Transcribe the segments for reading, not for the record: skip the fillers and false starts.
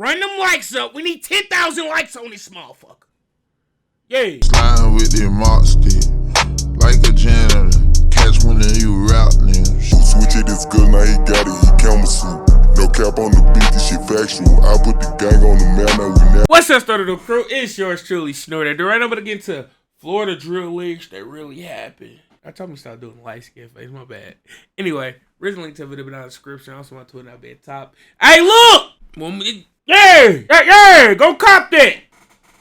Run them likes up. We need 10,000 likes on this motherfucker. Yeah. Sliding with the mop stick, like a janitor. Catch one of you rap niggas. Switch it is good, now he got it, he camel suit. No cap on the beat, this shit factual. I put the gang on the map, now we never. What's up, Starter Crew? It's yours truly, Snorter. Right, I'm gonna get into Florida drill leagues that really happened. I told me to stop doing light skin face, my bad. Anyway, original link to the video down in the description. Also, my Twitter, I'll be at the top. Hey, look! Yeah! Go cop that!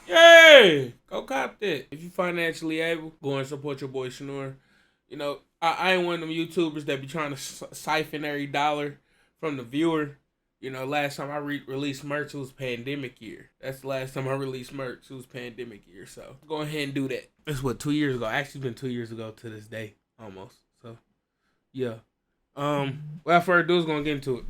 Yeah! Go cop that. If you financially able, go and support your boy Snore. You know, I ain't one of them YouTubers that be trying to siphon every dollar from the viewer. You know, last time I released merch, it was pandemic year. That's the last time I released merch. It was pandemic year. So go ahead and do that. That's what, 2 years ago. Actually, it's been 2 years ago to this day, almost. So, yeah. Without further ado, is gonna get into it.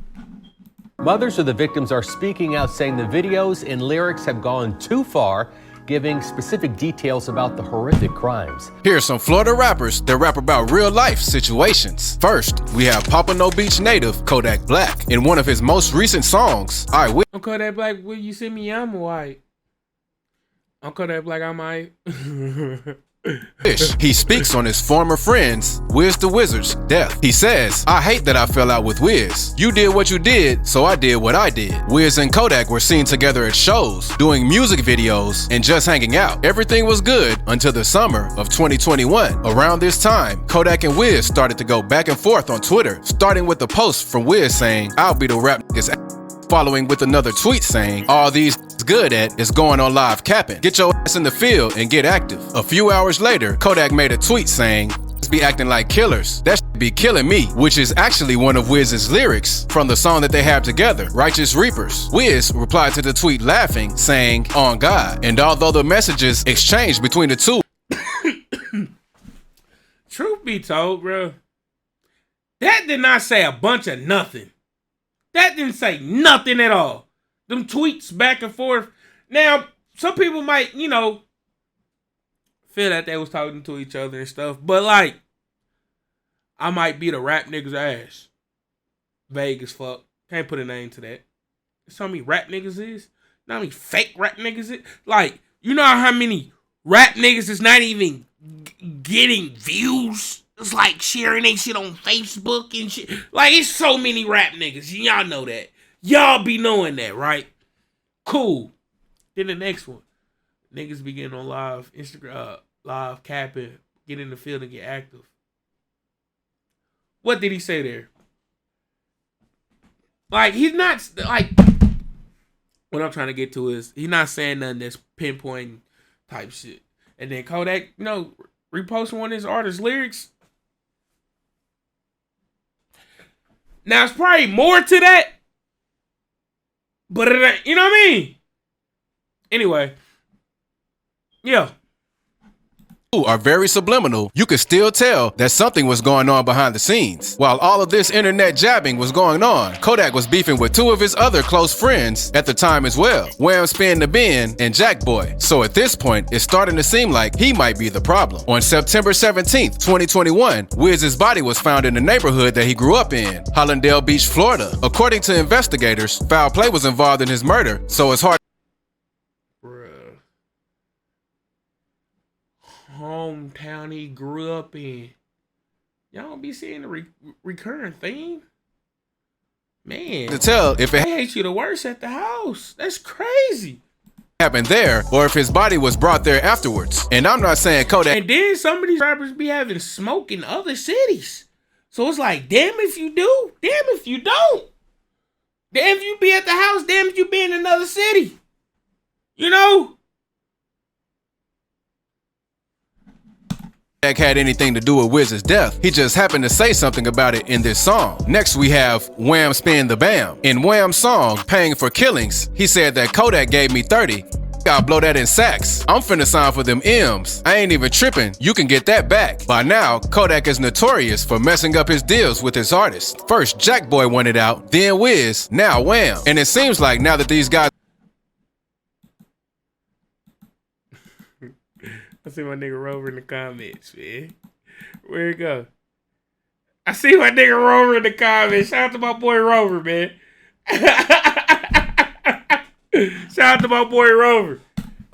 Mothers of the victims are speaking out, saying the videos and lyrics have gone too far, giving specific details about the horrific crimes. Here are some Florida rappers that rap about real-life situations. First, we have Pompano Beach native Kodak Black. In one of his most recent songs, I Wish. I'm Kodak Black, will you see me? I'm white. I'm Kodak Black, I'm white. He speaks on his former friends, Wiz the Wizard's death. He says, I hate that I fell out with Wiz. You did what you did, so I did what I did. Wiz and Kodak were seen together at shows, doing music videos, and just hanging out. Everything was good until the summer of 2021. Around this time, Kodak and Wiz started to go back and forth on Twitter, starting with a post from Wiz saying, I'll be the rap niggas, following with another tweet saying, all these good at is going on live capping. Get your ass in the field and get active. A few hours later, Kodak made a tweet saying, be acting like killers. That should be killing me, which is actually one of Wiz's lyrics from the song that they have together, Righteous Reapers. Wiz replied to the tweet laughing, saying, on God. And although the messages exchanged between the two, truth be told, bro, that did not say a bunch of nothing. That didn't say nothing at all. Them tweets back and forth. Now, some people might, you know, feel that they was talking to each other and stuff. But, like, I might beat a rap nigga's ass. Vague as fuck. Can't put a name to that. That's how many rap niggas is? You know how many fake rap niggas is? Like, you know how many rap niggas is not even getting views? It's like sharing they shit on Facebook and shit. Like, it's so many rap niggas. Y'all know that. Y'all be knowing that, right? Cool. Then the next one. Niggas be getting on live Instagram, live capping, get in the field and get active. What did he say there? Like, he's not, like, what I'm trying to get to is, he's not saying nothing that's pinpointing type shit. And then Kodak, you know, reposting one of his artist's lyrics. Now, it's probably more to that. But it ain't, you know what I mean? Anyway. Yeah. are very subliminal, you could still tell that something was going on behind the scenes. While all of this internet jabbing was going on, Kodak was beefing with two of his other close friends at the time as well, Wham, SPINABINZ, and Jackboy. So at this point, it's starting to seem like he might be the problem. On September 17th, 2021, Wiz's body was found in the neighborhood that he grew up in, Hallandale Beach, Florida. According to investigators, foul play was involved in his murder, so it's hard. Hometown he grew up in. Y'all don't be seeing the recurring theme? Man, to tell if it I hate you the worst at the house. That's crazy. Happened there, or if his body was brought there afterwards. And I'm not saying Kodak. And then some of these rappers be having smoke in other cities. So it's like, damn if you do, damn if you don't. Damn if you be at the house, damn if you be in another city. You know? Had anything to do with Wiz's death. He just happened to say something about it in this song. Next we have Wham Spin the Bam. In Wham's song, Paying for Killings, he said that Kodak gave me 30. I'll blow that in sacks. I'm finna sign for them M's. I ain't even tripping. You can get that back. By now, Kodak is notorious for messing up his deals with his artists. First, Jackboy wanted out, then Wiz, now Wham. And it seems like now that these guys I see my nigga Rover in the comments, man. Where'd it go? I see my nigga Rover in the comments. Shout out to my boy Rover, man. Shout out to my boy Rover.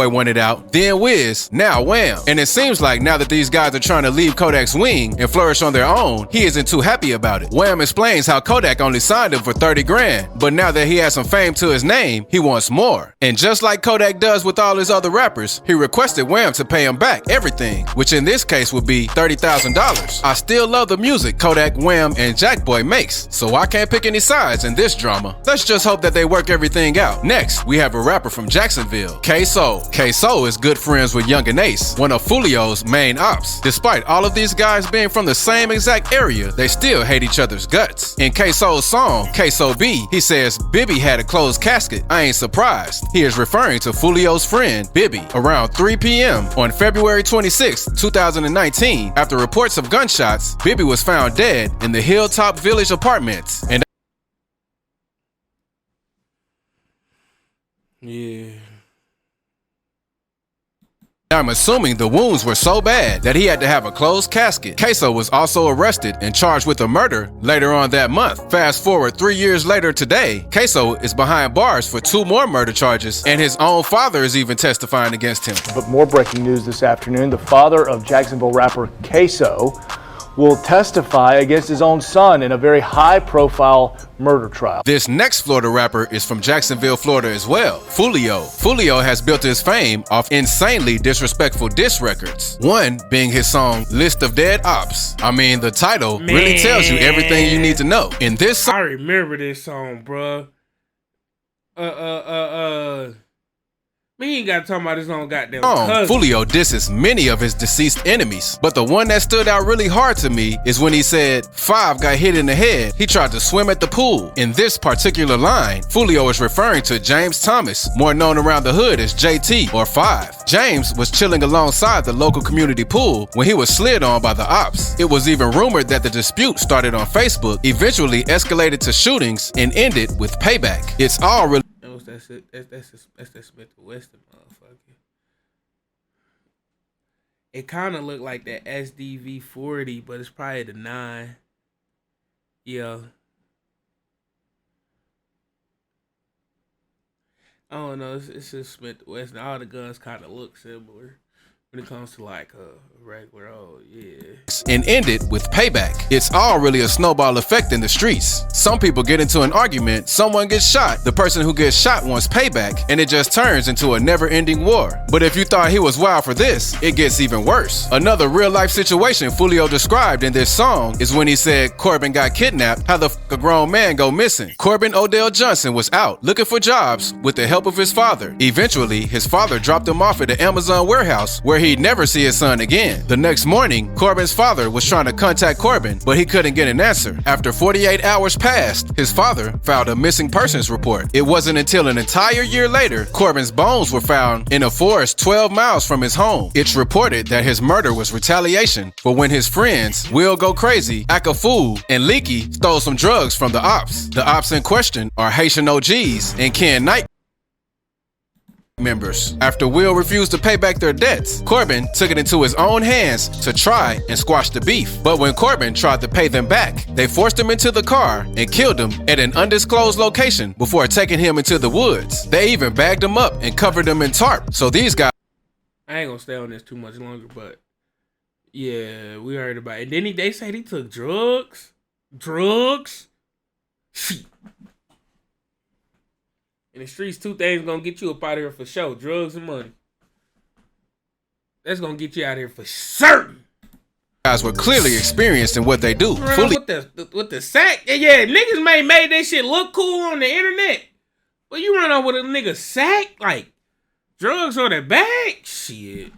Wanted out, then Wiz, now Wham. And it seems like now that these guys are trying to leave Kodak's wing and flourish on their own, he isn't too happy about it. Wham explains how Kodak only signed him for 30 grand, but now that he has some fame to his name, he wants more. And just like Kodak does with all his other rappers, he requested Wham to pay him back everything, which in this case would be $30,000. I still love the music Kodak, Wham, and Jackboy makes, so I can't pick any sides in this drama. Let's just hope that they work everything out. Next, we have a rapper from Jacksonville, Queso. Queso is good friends with Young and Ace, one of Foolio's main ops. Despite all of these guys being from the same exact area, they still hate each other's guts. In Queso's song, Queso B, he says, Bibby had a closed casket. I ain't surprised. He is referring to Foolio's friend, Bibby. Around 3 p.m. on February 26, 2019, after reports of gunshots, Bibby was found dead in the Hilltop Village apartments. And Yeah. I'm assuming the wounds were so bad that he had to have a closed casket. Queso was also arrested and charged with a murder later on that month. Fast forward 3 years later today, Queso is behind bars for 2 more murder charges, and his own father is even testifying against him. But more breaking news this afternoon. The father of Jacksonville rapper Queso will testify against his own son in a very high-profile murder trial. This next Florida rapper is from Jacksonville, Florida as well, Foolio. Foolio has built his fame off insanely disrespectful diss records. One being his song, List of Dead Ops. I mean, the title really tells you everything you need to know. In this song, I remember this song, bruh. Man, you ain't got to talk about his own goddamn cousin. Foolio disses many of his deceased enemies, but the one that stood out really hard to me is when he said 5 got hit in the head. He tried to swim at the pool. In this particular line, Foolio is referring to James Thomas, more known around the hood as JT or 5. James was chilling alongside the local community pool when he was slid on by the ops. It was even rumored that the dispute started on Facebook, eventually escalated to shootings, and ended with payback. It's all really That's that Smith & Wesson motherfucker. It kind of looked like that SDV 40, but it's probably the 9. Yeah. I don't know. It's just Smith & Wesson. All the guns kind of look similar when it comes to like a regular old, yeah. And ended with payback. It's all really a snowball effect in the streets. Some people get into an argument, someone gets shot, the person who gets shot wants payback, and it just turns into a never-ending war. But if you thought he was wild for this, it gets even worse. Another real-life situation Foolio described in this song is when he said Corbin got kidnapped, how the f*** a grown man go missing. Corbin Odell Johnson was out looking for jobs with the help of his father. Eventually, his father dropped him off at the Amazon warehouse where he'd never see his son again. The next morning, Corbin's father was trying to contact Corbin, but he couldn't get an answer. After 48 hours passed, his father filed a missing persons report. It wasn't until an entire year later, Corbin's bones were found in a forest 12 miles from his home. It's reported that his murder was retaliation for when his friends, Will Go Crazy, Act a Fool, and Leaky stole some drugs from the ops. The ops in question are Haitian OGs and Ken Knight members. After Will refused to pay back their debts, Corbin took it into his own hands to try and squash the beef. But when Corbin tried to pay them back, they forced him into the car and killed him at an undisclosed location before taking him into the woods. They even bagged him up and covered him in tarp. So these guys... I ain't gonna stay on this too much longer, but yeah, we heard about it. And then they said he took drugs. Shit. In the streets, 2 things gonna get you up out of here for sure: drugs and money. That's gonna get you out of here for certain. Guys were clearly experienced in what they do. With the sack, yeah, niggas made that shit look cool on the internet. But you run out with a nigga sack, like drugs on the bag, shit.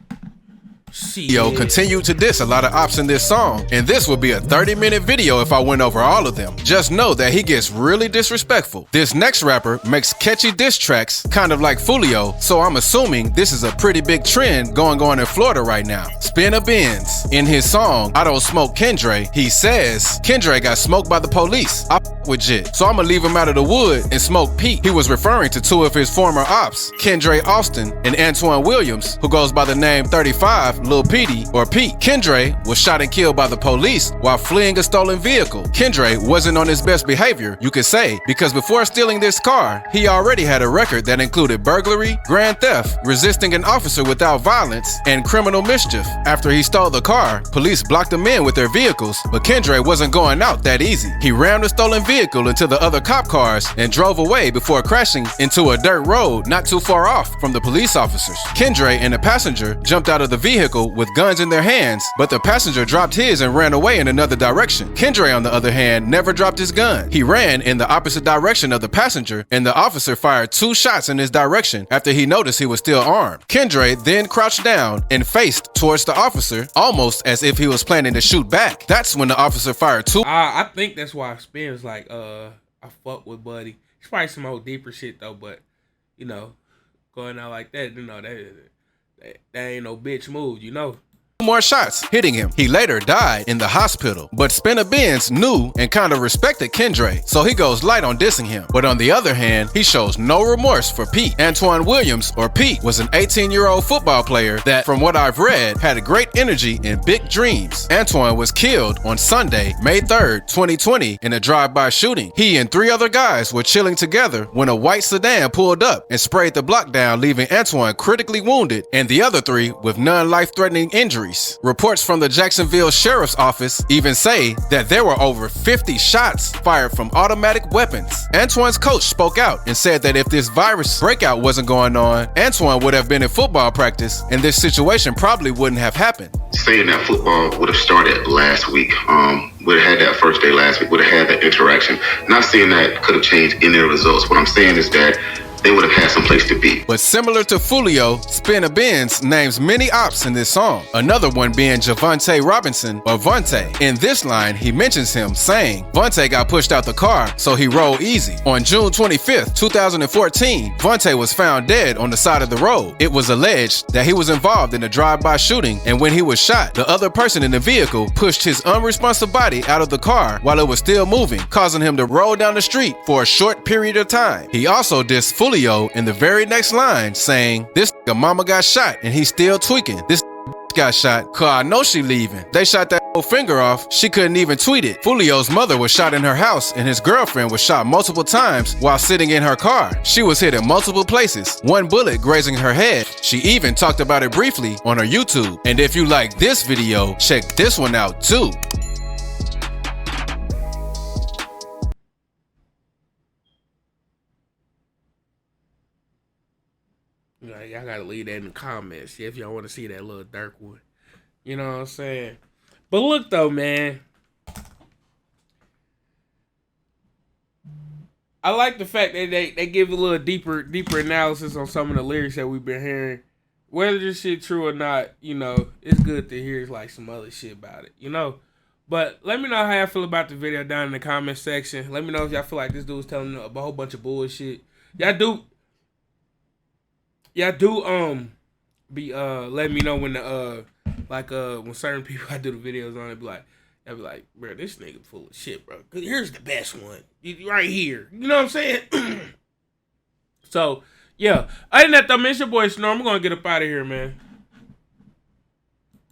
Yo, continued to diss a lot of ops in this song, and this would be a 30-minute video if I went over all of them. Just know that he gets really disrespectful. This next rapper makes catchy diss tracks, kind of like Foolio, so I'm assuming this is a pretty big trend going on in Florida right now. SPINABINZ. In his song, I Don't Smoke Kendra, he says, Kendra got smoked by the police. I with Jit, so I'ma leave him out of the wood and smoke Pete. He was referring to 2 of his former ops, Kendra Austin and Antoine Williams, who goes by the name 35, Lil Petey, or Pete. Kendre was shot and killed by the police while fleeing a stolen vehicle. Kendre wasn't on his best behavior, you could say, because before stealing this car, he already had a record that included burglary, grand theft, resisting an officer without violence, and criminal mischief. After he stole the car, police blocked him in with their vehicles, but Kendre wasn't going out that easy. He rammed the stolen vehicle into the other cop cars and drove away before crashing into a dirt road not too far off from the police officers. Kendre and the passenger jumped out of the vehicle with guns in their hands, but the passenger dropped his and ran away in another direction. Kendre, on the other hand, never dropped his gun. He ran in the opposite direction of the passenger, and the officer fired 2 shots in his direction after he noticed he was still armed. Kendre then crouched down and faced towards the officer, almost as if he was planning to shoot back. That's when the officer fired 2. I think that's why Spin was like, I fuck with Buddy. It's probably some old deeper shit though, but you know, going out like that, you know, that ain't no bitch move, you know. More shots hitting him. He later died in the hospital, but SPINABINZ knew and kind of respected Kendre, so he goes light on dissing him. But on the other hand, he shows no remorse for Pete. Antoine Williams, or Pete, was an 18-year-old football player that, from what I've read, had a great energy and big dreams. Antoine was killed on Sunday, May 3rd, 2020, in a drive-by shooting. He and 3 other guys were chilling together when a white sedan pulled up and sprayed the block down, leaving Antoine critically wounded and the other 3 with non-life-threatening injuries. Reports from the Jacksonville Sheriff's Office even say that there were over 50 shots fired from automatic weapons. Antoine's coach spoke out and said that if this virus breakout wasn't going on, Antoine would have been in football practice and this situation probably wouldn't have happened. Saying that football would have started last week, would have had that first day last week, would have had that interaction. Not saying that could have changed any of the results. What I'm saying is that they would have had some place to be. But similar to Foolio, SPINABINZ names many ops in this song, another one being Javante Robinson, or Vontae. In this line, he mentions him, saying, Vontae got pushed out the car, so he rolled easy. On June 25th, 2014, Vontae was found dead on the side of the road. It was alleged that he was involved in a drive-by shooting, and when he was shot, the other person in the vehicle pushed his unresponsive body out of the car while it was still moving, causing him to roll down the street for a short period of time. He also dissed Foolio in the very next line, saying, this mama got shot and he's still tweaking. This got shot, cause I know she leaving. They shot that whole finger off, she couldn't even tweet it. Foolio's mother was shot in her house and his girlfriend was shot multiple times while sitting in her car. She was hit in multiple places, 1 bullet grazing her head. She even talked about it briefly on her YouTube. And if you like this video, check this one out too. Y'all gotta leave that in the comments if y'all want to see that little dark one. You know what I'm saying? But look though, man. I like the fact that they give a little deeper analysis on some of the lyrics that we've been hearing. Whether this shit true or not, you know, it's good to hear like some other shit about it, you know? But let me know how y'all feel about the video down in the comment section. Let me know if y'all feel like this dude's telling a whole bunch of bullshit. Y'all do be letting me know when the when certain people I do the videos on, they'll be like, bro, this nigga full of shit, bro. Here's the best one. Right here. You know what I'm saying? So, yeah. Other than that though, man, it's your boy Snorm. I'm gonna get up out of here, man.